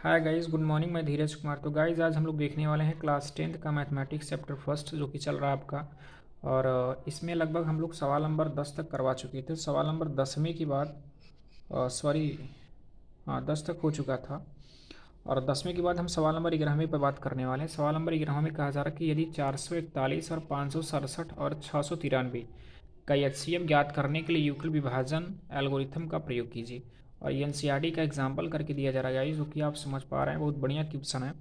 Hi guys, good morning. मैं धीरज कुमार। तो guys आज हम लोग देखने वाले हैं क्लास 10th का मैथमेटिक्स चैप्टर फर्स्ट जो कि चल रहा है आपका। और इसमें लगभग हम लोग सवाल नंबर 10 तक करवा चुके थे। सवाल नंबर 10वें के बाद सॉरी, हाँ 10 तक हो चुका था। और 10वें के बाद हम सवाल नंबर 11वें पर बात करने वाले हैं। सवाल नंबर 11 में कहा जा रहा है कि यदि 441 और 567 और 693 का एचसीएफ ज्ञात करने के लिए यूक्लिड विभाजन एल्गोरिथम का प्रयोग कीजिए। और ये एनसीईआरटी का एग्जाम्पल करके दिया जा रहा है जो कि आप समझ पा रहे हैं, बहुत बढ़िया क्वेश्चन है।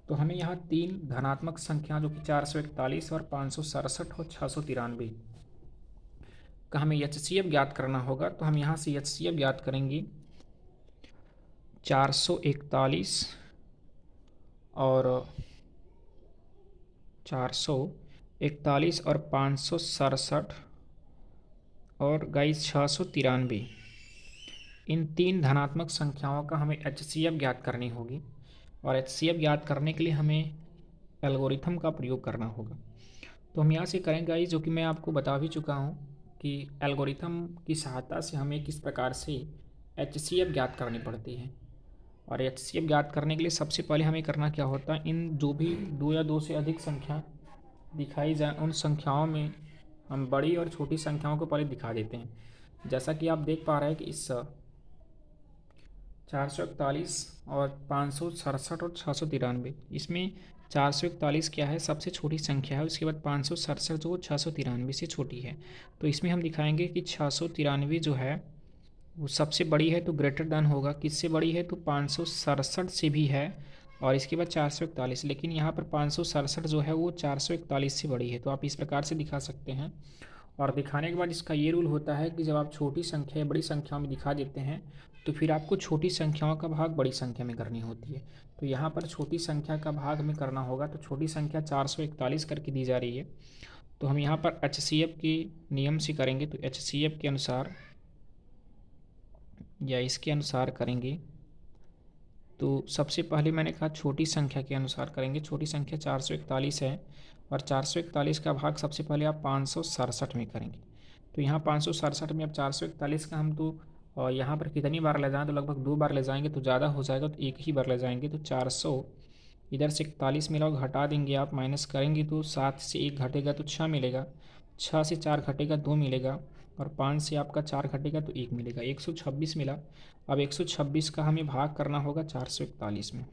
तो हमें यहाँ तीन धनात्मक संख्या जो कि 441 और 567 और 693 का हमें एचसीएफ ज्ञात करना होगा। तो हम यहाँ से एचसीएफ ज्ञात करेंगे 441 और 441 और 567 और गाइस 693, इन तीन धनात्मक संख्याओं का हमें एचसीएफ ज्ञात करनी होगी। और एचसीएफ ज्ञात करने के लिए हमें एल्गोरिथम का प्रयोग करना होगा। तो हम यहाँ से करेंगे गाइस, जो कि मैं आपको बता भी चुका हूँ कि एल्गोरिथम की सहायता से हमें किस प्रकार से एचसीएफ ज्ञात करनी पड़ती है। और एचसीएफ ज्ञात करने के लिए सबसे पहले हमें करना क्या होता है, इन जो भी दो या दो से अधिक संख्या दिखाई जाए उन संख्याओं में हम बड़ी और छोटी संख्याओं को पहले दिखा देते हैं। जैसा कि आप देख पा रहे हैं कि इस 441 और 567 और 693, इसमें 441 क्या है, सबसे छोटी संख्या है। उसके बाद 567 जो 693 से छोटी है। तो इसमें हम दिखाएंगे कि 693 जो है वो सबसे बड़ी है, तो ग्रेटर देन होगा। किससे बड़ी है, तो 567 से भी है। और इसके बाद 441, लेकिन यहाँ पर 567 जो है वो 441 से बड़ी है। तो आप इस प्रकार से दिखा सकते हैं। और दिखाने के बाद इसका ये रूल होता है कि जब आप छोटी संख्या या बड़ी संख्या में दिखा देते हैं तो फिर आपको छोटी संख्याओं का भाग बड़ी संख्या में करनी होती है। तो यहाँ पर छोटी संख्या का भाग में करना होगा। तो छोटी संख्या 441 करके दी जा रही है। तो हम यहाँ पर एचसीएफ के नियम से करेंगे। तो एचसीएफ के अनुसार या इसके अनुसार करेंगे। तो सबसे पहले मैंने कहा छोटी संख्या के अनुसार करेंगे। छोटी संख्या 441 है और 441 का भाग सबसे पहले आप 567 में करेंगे। तो यहाँ 567 में अब 441 का हम तो यहाँ पर कितनी बार ले जाएँ, तो लगभग 2 बार ले जाएंगे तो ज़्यादा हो जाएगा, तो एक ही बार ले जाएंगे। तो 400 इधर से 41 मिला और घटा देंगे आप, माइनस करेंगे तो 7 से 1 घटेगा तो 6 मिलेगा, 6 से 4 घटेगा 2 मिलेगा, और 5 से आपका 4 घटेगा तो 1 मिलेगा, 126 मिला। अब 126 का हमें भाग करना होगा 441 में।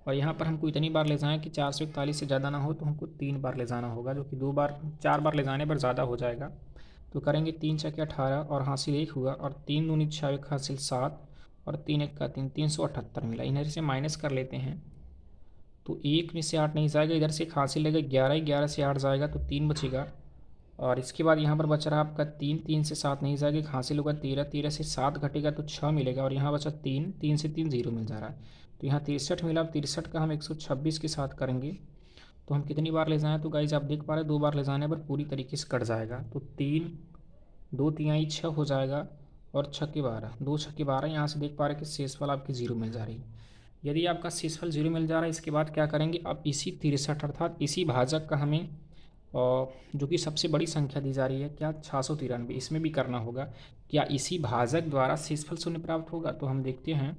और यहाँ पर हमको इतनी बार ले जाएं कि 441 से ज़्यादा ना हो, तो हमको 3 बार ले जाना होगा, जो कि 2 बार 4 बार ले जाने पर ज़्यादा हो जाएगा। तो करेंगे 3 छक्के 18 और हासिल 1 हुआ, और 3 दूनी 6 एक हासिल 7 और 3 एक का 3, 378 मिला। इन्हें से माइनस कर लेते हैं। तो 1 में से 8 नहीं जाएगा, इधर से एक हासिल लेगा 11, 11 से 8 जाएगा तो 3 बचेगा। और इसके बाद यहाँ पर बच रहा आपका 3, 3 से 7 नहीं जाएगा, हासिल होगा 13, 13 से 7 घटेगा तो 6 मिलेगा, और यहाँ बचा 3, 3 से 3 0 मिल जा रहा है। तो यहाँ 63 मिला। अब 63 का हम 126 के साथ करेंगे तो हम कितनी बार ले जाएँ, तो गाइज आप देख पा रहे हैं 2 बार ले जाने पर पूरी तरीके से कट जाएगा। तो 3 2 तिहाई 6 हो जाएगा, और 6 के 12, 2 6 के 12। यहाँ से देख पा रहे हैं कि शेषफल आपकी 0 मिल जा रही है। यदि आपका शेषफल 0 मिल जा रहा है, इसके बाद क्या करेंगे, अब इसी 63 अर्थात इसी भाजक का हमें और जो कि सबसे बड़ी संख्या दी जा रही है क्या, 693, इसमें भी करना होगा। क्या इसी भाजक द्वारा शेषफल शून्य प्राप्त होगा, तो हम देखते हैं।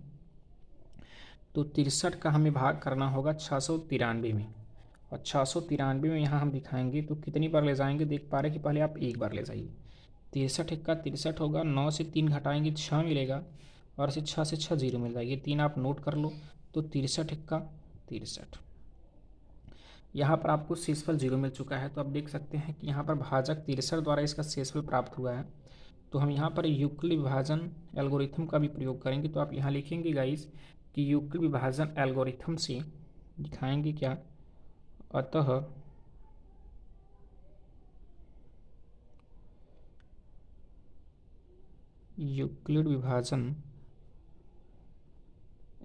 तो 63 का हमें भाग करना होगा 693 में, और 693 में यहाँ हम दिखाएंगे तो कितनी बार ले जाएंगे, देख पा रहे हैं कि पहले आप एक बार ले जाइए। 63 का 63 होगा, 9 से 3 घटाएंगे 6 मिलेगा, और इसे 6 से 6 0 मिल जाएगी, 3 आप नोट कर लो। तो 63 का 63, यहाँ पर आपको शेषफल 0 मिल चुका है। तो आप देख सकते हैं कि यहाँ पर भाजक 63 द्वारा इसका शेषफल प्राप्त हुआ है। तो हम यहाँ पर यूक्लिड विभाजन एल्गोरिथम का भी प्रयोग करेंगे। तो आप यहाँ लिखेंगे गाइस कि यूक्लिड विभाजन एल्गोरिथम से दिखाएंगे क्या, अतः यूक्लिड विभाजन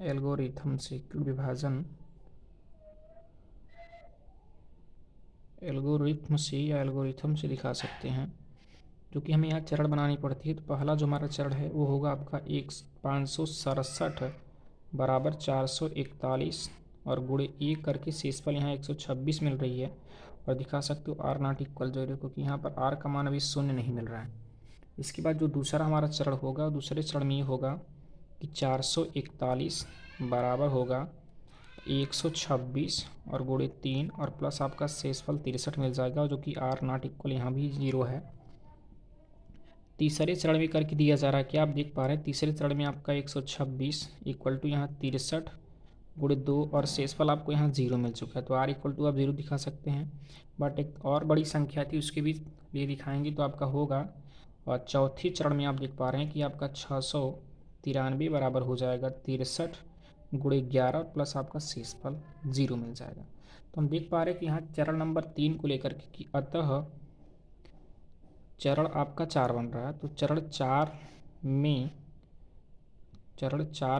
एल्गोरिथम से, यूक्लिड विभाजन एल्गोरिथम से दिखा सकते हैं, क्योंकि हमें यहाँ चरण बनानी पड़ती है। तो पहला जो हमारा चरण है वो होगा आपका 567 बराबर 441 और गुणे 1 करके शेषफल यहाँ 126 मिल रही है। और दिखा सकते हो आर नॉट इक्वल 0, क्योंकि यहाँ पर आर का मान अभी 0 नहीं मिल रहा है। इसके बाद जो दूसरा हमारा चरण होगा, दूसरे चरण में ये होगा कि 441 बराबर होगा 126 और गुणे 3 और प्लस आपका शेषफल 63 मिल जाएगा, जो कि आर नॉट इक्वल यहाँ भी 0 है। तीसरे चरण में करके दिया जा रहा है, क्या आप देख पा रहे हैं, तीसरे चरण में आपका 126 इक्वल टू यहाँ 63 गुणे 2 और शेषफल आपको यहाँ 0 मिल चुका है। तो आर इक्वल टू आप 0 दिखा सकते हैं, बट एक और बड़ी संख्या थी उसके भी लिए दिखाएंगे तो आपका होगा। और चौथी चरण में आप देख पा रहे हैं कि आपका 693 बराबर हो जाएगा 63 गुणे 11 प्लस आपका शेषफल 0 मिल जाएगा। तो हम देख पा रहे हैं कि यहाँ चरण नंबर 3 को लेकर के कि अतः चरण आपका 4 बन रहा है। तो चरण चार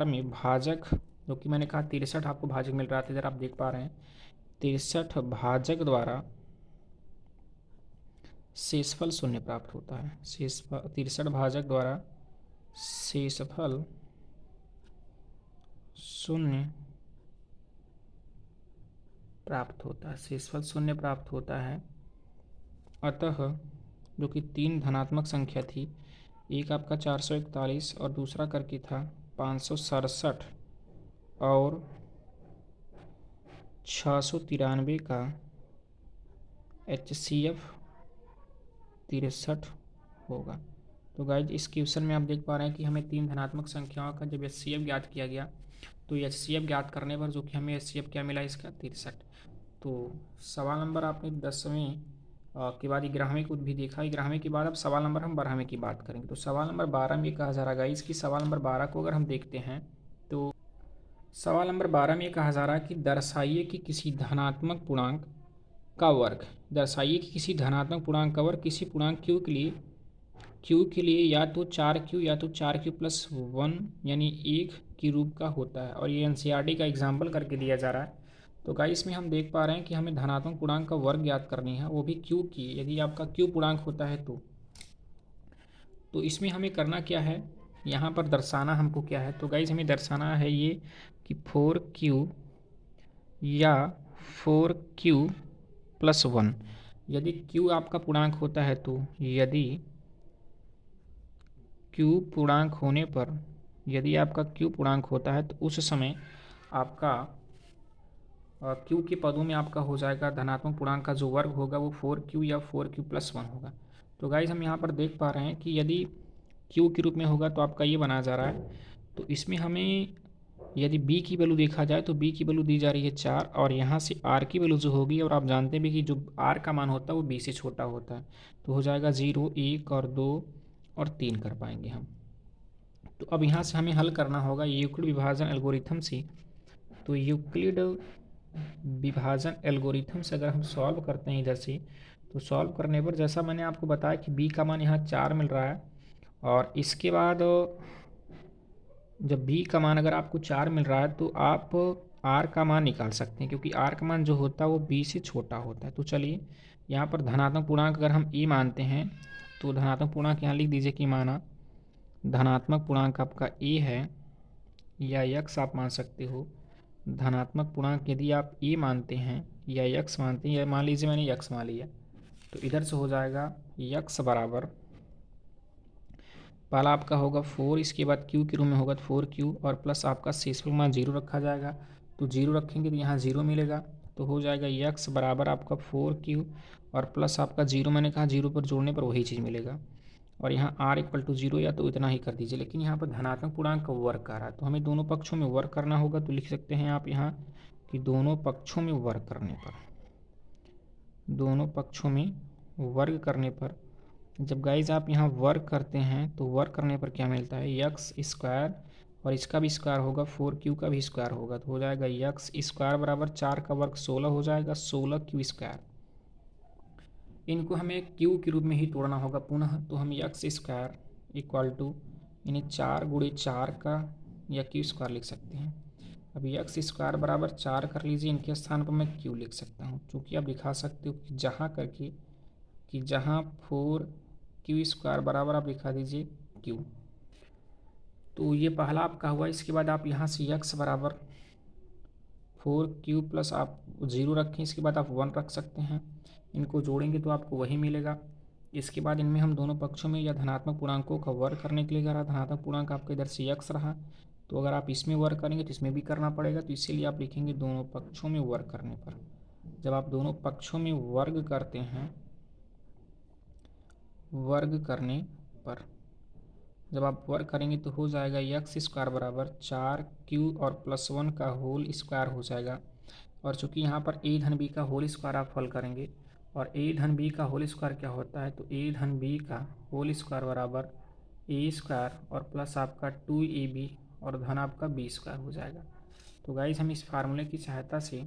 में भाजक, जो कि मैंने कहा 63 आपको भाजक मिल रहा था, इधर आप देख पा रहे हैं 63 भाजक द्वारा शेषफल शून्य प्राप्त होता है। 63 भाजक द्वारा शेषफल शून्य प्राप्त होता है, शेषफल शून्य प्राप्त होता है। अतः जो कि 3 धनात्मक संख्या थी, एक आपका 441 और दूसरा करके था 567 और 693 का HCF 63 होगा। तो गाइज इस क्वेश्चन में आप देख पा रहे हैं कि हमें 3 धनात्मक संख्याओं का जब HCF ज्ञात किया गया, तो HCF ज्ञात करने पर जो कि हमें HCF क्या मिला इसका 63। तो सवाल नंबर आपने 10वीं के बाद 11वीं को भी देखा, 11वीं के बाद अब सवाल नंबर हम 12वीं की बात करेंगे। तो सवाल नंबर 12 में कहा जा रहा है गाइज कि सवाल नंबर 12 को अगर हम देखते हैं तो सवाल नंबर 12 में कहा जा रहा है कि दर्शाइए कि किसी धनात्मक पूर्णांक का वर्ग, दर्शाइए कि किसी धनात्मक पूर्णांक का वर्ग किसी पूर्णांक क्यू के लिए या तो 4Q या तो 4Q प्लस 1 यानी 1 के रूप का होता है। और ये NCERT का एग्जाम्पल करके दिया जा रहा है। तो गाइस इसमें हम देख पा रहे हैं कि हमें धनात्मक पूर्णांक का वर्ग ज्ञात करनी है, वो भी Q की, यदि आपका Q पूर्णांक होता है तो इसमें हमें करना क्या है, यहाँ पर दर्शाना हमको क्या है। तो गाइस हमें दर्शाना है ये कि 4Q या 4Q प्लस 1, यदि Q आपका पूर्णांक होता है तो यदि Q पूर्णांक होने पर, यदि आपका Q पूर्णांक होता है तो उस समय आपका Q के पदों में आपका हो जाएगा धनात्मक पूर्णांक का जो वर्ग होगा वो 4Q या 4Q प्लस 1 होगा। तो गाइज हम यहाँ पर देख पा रहे हैं कि यदि Q के रूप में होगा तो आपका ये बनाया जा रहा है। तो इसमें हमें यदि B की वैल्यू देखा जाए तो B की वैल्यू दी जा रही है 4 और यहाँ से R की वैल्यू जो होगी, और आप जानते भी कि जो R का मान होता है वो B से छोटा होता है, तो हो जाएगा 0, 1 और 2 और 3 कर पाएंगे हम। तो अब यहाँ से हमें हल करना होगा यूक्लिड विभाजन एल्गोरिथम से। तो यूक्लिड विभाजन एल्गोरिथम से अगर हम सॉल्व करते हैं इधर से, तो सॉल्व करने पर जैसा मैंने आपको बताया कि B का मान यहाँ 4 मिल रहा है, और इसके बाद जब B का मान अगर आपको 4 मिल रहा है तो आप R का मान निकाल सकते हैं, क्योंकि R का मान जो होता है वो B से छोटा होता है। तो चलिए यहाँ पर धनात्मक पूर्णांक अगर हम E मानते हैं तो धनात्मक पूर्णांक यहाँ लिख दीजिए कि माना धनात्मक पूर्णांक आपका A है या X आप मान सकते हो। धनात्मक पूर्णांक यदि आप A मानते हैं या X मानते हैं, या मान लीजिए मैंने X मान लिया, तो इधर से हो जाएगा X बराबर, पहला आपका होगा 4, इसके बाद Q के रूप में होगा 4Q और प्लस आपका शेषफल मान 0 रखा जाएगा। तो 0 रखेंगे तो यहाँ 0 मिलेगा, तो हो जाएगा X बराबर आपका 4Q और प्लस आपका 0, मैंने कहा 0 पर जोड़ने पर वही चीज़ मिलेगा। और यहाँ R इक्वल टू 0 या तो इतना ही कर दीजिए, लेकिन यहाँ पर धनात्मक पूर्णांक का वर्ग कर रहा है तो हमें दोनों पक्षों में वर्ग करना होगा। तो लिख सकते हैं आप यहाँ कि दोनों पक्षों में वर्ग करने पर जब गाइज आप यहाँ वर्ग करते हैं तो वर्ग करने पर क्या मिलता है, एक्स स्क्वायर और इसका भी स्क्वायर होगा, 4Q का भी स्क्वायर होगा, तो हो जाएगा एक्स स्क्वायर बराबर 4 का वर्ग 16 हो जाएगा, 16Q स्क्वायर। इनको हमें Q के रूप में ही तोड़ना होगा पुनः, तो हम एक्स स्क्वायर इक्वल टू इन्हें 4 गुणे 4 का या Q स्क्वायर लिख सकते हैं। अब एक्स स्क्वायर बराबर 4 कर लीजिए, इनके स्थान पर मैं Q लिख सकता हूँ, चूँकि आप दिखा सकते हो कि जहाँ 4Q स्क्वायर बराबर आप लिखा दीजिए Q। तो ये पहला आपका हुआ। इसके बाद आप यहाँ से x बराबर 4Q प्लस आप 0 रखें, इसके बाद आप 1 रख सकते हैं, इनको जोड़ेंगे तो आपको वही मिलेगा। इसके बाद इनमें हम दोनों पक्षों में या धनात्मक पूर्णांकों का वर्ग करने के लिए करा, धनात्मक पूर्णांक आपका इधर से x रहा, तो अगर आप इसमें वर्ग करेंगे तो इसमें भी करना पड़ेगा, तो इसीलिए आप लिखेंगे दोनों पक्षों में वर्ग करने पर। जब आप दोनों पक्षों में वर्ग करते हैं, वर्ग करने पर जब आप वर्ग करेंगे तो हो जाएगा एक्स स्क्वायर बराबर 4q और +1 का होल स्क्वायर हो जाएगा। और चूंकि यहाँ पर a धन b का होल स्क्वायर आप हल करेंगे, और a धन b का होल स्क्वायर क्या होता है, तो a धन b का होल स्क्वायर बराबर a स्क्वायर और प्लस आपका 2ab और धन आपका b स्क्वायर हो जाएगा। तो गाइज हम इस फार्मूले की सहायता से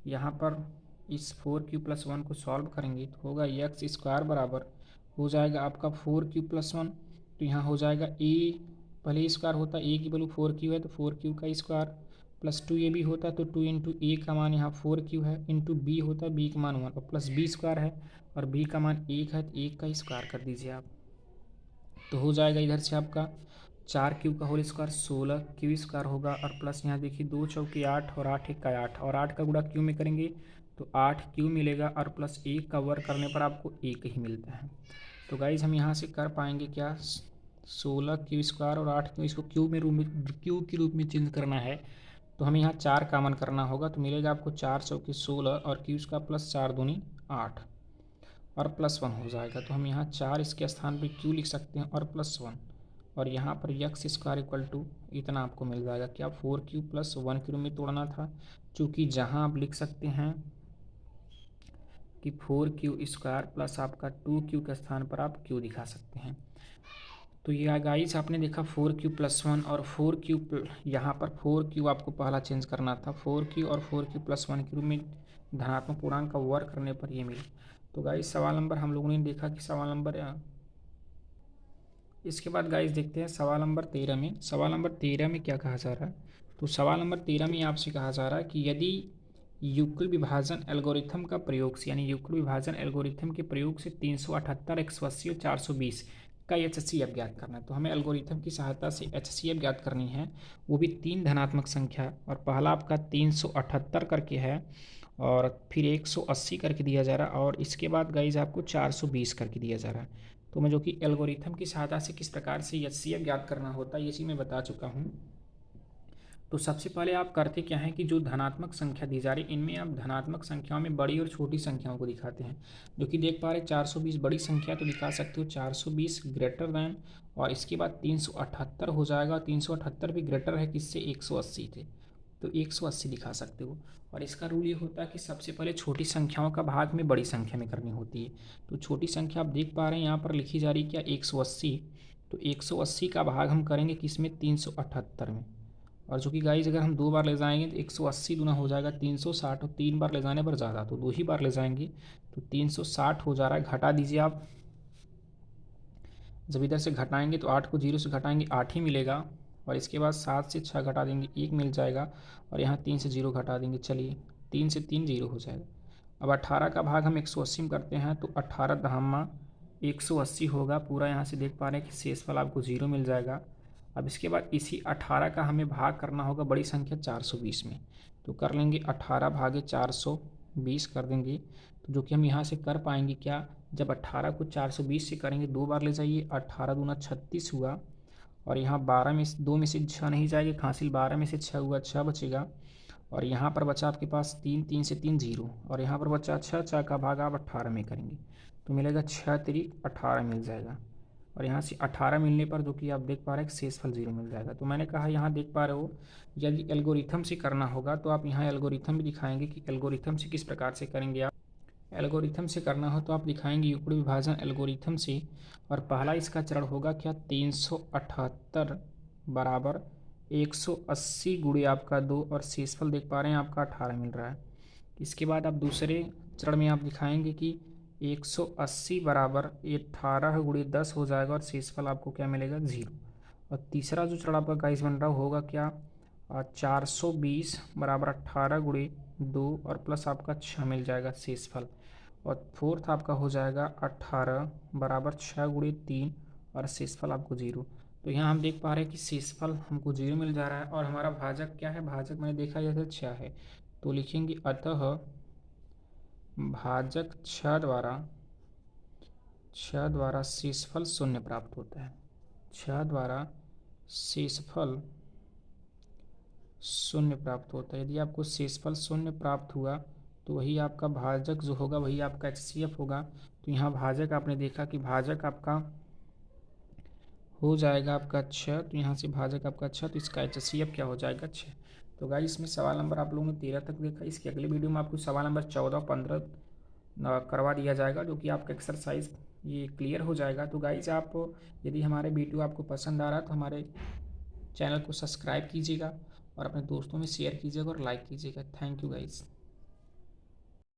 यहाँ पर इस 4q+1 को सॉल्व करेंगे तो होगा एक्स स्क्वायर बराबर हो जाएगा आपका 4q+1। तो यहाँ हो जाएगा ए, पहले स्क्वायर होता है, ए की वैल्यू 4q है तो 4q का स्क्वायर, प्लस 2ab होता है तो 2 इंटू ए का मान यहाँ 4q है, इंटू बी होता है बी का मान 1 और प्लस बी स्क्वायर है और बी का मान 1 है तो 1 का स्क्वायर कर दीजिए आप। तो हो जाएगा इधर से आपका 4q का होल स्क्वायर 16q स्क्वायर होगा, और प्लस यहाँ देखिए 2 चौके 8 और 8 एक का 8 और 8 का गुणा q में करेंगे तो 8q मिलेगा, और प्लस 1 का वर्ग करने पर आपको 1 ही मिलता है। तो गाइज हम यहाँ से कर पाएंगे क्या, 16q स्क्वायर और 8q, इसको q के रूप में चेंज करना है तो हमें यहाँ 4 कामन करना होगा, तो मिलेगा आपको 4 चौके 16 और q का प्लस 4 दूनी 8 और +1 हो जाएगा। तो हम यहाँ 4 इसके स्थान पे q लिख सकते हैं और +1, और यहाँ पर एक्स स्क्वायर इक्वल टू इतना आपको मिल जाएगा। क्या 4q+1 के रूप में तोड़ना था, चूँकि जहाँ आप लिख सकते हैं कि 4q स्क्वायर प्लस आपका 2q के स्थान पर आप q दिखा सकते हैं। तो ये गाइस आपने देखा 4q+1 और 4q, यहाँ पर 4q आपको पहला चेंज करना था, 4q और 4q+1 के रूप में धनात्मक पूर्णांक का वर्ग करने पर ये मिला। तो गाइस सवाल नंबर हम लोगों ने देखा कि सवाल नंबर, इसके बाद गाइस देखते हैं सवाल नंबर 13 में। सवाल नंबर 13 में क्या कहा जा रहा है, तो सवाल नंबर 13 में आपसे कहा जा रहा है कि यदि युक्ल विभाजन एल्गोरिथम का प्रयोग से, यानी युक्ल विभाजन एल्गोरिथम के प्रयोग से 378, 180 और 420 का HCF ज्ञात करना है। तो हमें एल्गोरिथम की सहायता से HCF ज्ञात करनी है, वो भी 3 धनात्मक संख्या, और पहला आपका 378 करके है और फिर 180 करके दिया जा रहा है, और इसके बाद गाइज आपको 420 करके दिया जा रहा है। तो मैं जो कि एल्गोरिथम की सहायता से किस प्रकार से HCF ज्ञात करना होता है ये चीज़ मैं बता चुका हूँ। तो सबसे पहले आप करते क्या है कि जो धनात्मक संख्या दी जा रही है इनमें आप धनात्मक संख्याओं में बड़ी और छोटी संख्याओं को दिखाते हैं। जो कि देख पा रहे 420 बड़ी संख्या तो दिखा सकते हो 420 ग्रेटर दैन, और इसके बाद 378 हो जाएगा, 378 भी ग्रेटर है किससे, 180 थे तो 180 दिखा सकते हो। और इसका रूल ये होता है कि सबसे पहले छोटी संख्याओं का भाग में बड़ी संख्या में करनी होती है। तो छोटी संख्या आप देख पा रहे हैं यहाँ पर लिखी जा रही है क्या, 180, तो 180 का भाग हम करेंगे किसमें, 378 में। और जो कि गाइज अगर हम 2 बार ले जाएंगे तो 180 गुना हो जाएगा 360, और 3 बार ले जाने पर ज़्यादा, तो 2 ही बार ले जाएंगे तो 360 हो जा रहा है। घटा दीजिए आप, जब इधर से घटाएंगे तो 8 को 0 से घटाएंगे 8 ही मिलेगा, और इसके बाद 7 से 6 घटा देंगे 1 मिल जाएगा, और यहाँ 3 से 0 घटा देंगे, चलिए 3 से 3 0 हो जाएगा। अब 18 का भाग हम 180 में करते हैं तो 18 दहम्मा 180 होगा पूरा, यहाँ से देख पा रहे हैं कि शेषफल आपको 0 मिल जाएगा। अब इसके बाद इसी 18 का हमें भाग करना होगा बड़ी संख्या 420 में, तो कर लेंगे 18 भागे 420 कर देंगे, तो जो कि हम यहाँ से कर पाएंगे क्या, जब 18 को 420 से करेंगे 2 बार ले जाइए, 18 दूना 36 हुआ, और यहाँ 12 में 2 में से 6 नहीं जाएगी, हासिल 12 में से 6 हुआ, 6 बचेगा, और यहाँ पर बचा आपके पास 3, 3 से 3 0, और यहाँ पर बचा 6, 6 का भाग आप 18 में करेंगे तो मिलेगा 6 तिरिक 18 मिल जाएगा, और यहाँ से 18 मिलने पर जो कि आप देख पा रहे हैं शेषफल 0 मिल जाएगा। तो मैंने कहा यहाँ देख पा रहे हो यदि एल्गोरिथम से करना होगा तो आप यहाँ एल्गोरिथम भी दिखाएंगे कि एल्गोरिथम से किस प्रकार से करेंगे आप। एल्गोरिथम से करना हो तो आप दिखाएंगे युक्ल विभाजन एल्गोरिथम से, और पहला इसका चरण होगा क्या, 378 बराबर 180 गुणे आपका 2, और शेषफल देख पा रहे हैं आपका 18 मिल रहा है। इसके बाद आप दूसरे चरण में आप दिखाएंगे कि 180 बराबर 18 गुणे 10 हो जाएगा, और शेषफल आपको क्या मिलेगा, 0। और तीसरा जो चरण आपका गाइस बन रहा होगा क्या, 420 बराबर 18 गुणे 2 और प्लस आपका 6 मिल जाएगा शेषफल, और फोर्थ आपका हो जाएगा 18 बराबर 6 गुणे 3 और शेषफल आपको 0। तो यहाँ हम देख पा रहे हैं कि शेषफल हमको 0 मिल जा रहा है, और हमारा भाजक क्या है, भाजक मैंने देखा जैसे 6 है, तो लिखेंगे अतः भाजक 6 द्वारा शेषफल 0 प्राप्त होता है, 6 द्वारा शेषफल शून्य प्राप्त होता है। यदि आपको शेषफल शून्य प्राप्त हुआ तो वही आपका भाजक जो होगा वही आपका HCF होगा। तो यहाँ भाजक आपने देखा कि भाजक आपका हो जाएगा आपका 6, तो यहाँ से भाजक आपका 6, तो इसका HCF क्या हो जाएगा 6। तो गाइस इसमें सवाल नंबर आप लोगों ने 13 तक देखा। इसकी अगली वीडियो में आपको सवाल नंबर 14 15 करवा दिया जाएगा, जो कि आपका एक्सरसाइज ये क्लियर हो जाएगा। तो गाइस आप यदि हमारे वीडियो आपको पसंद आ रहा है तो हमारे चैनल को सब्सक्राइब कीजिएगा और अपने दोस्तों में शेयर कीजिएगा और लाइक कीजिएगा। Thank you guys.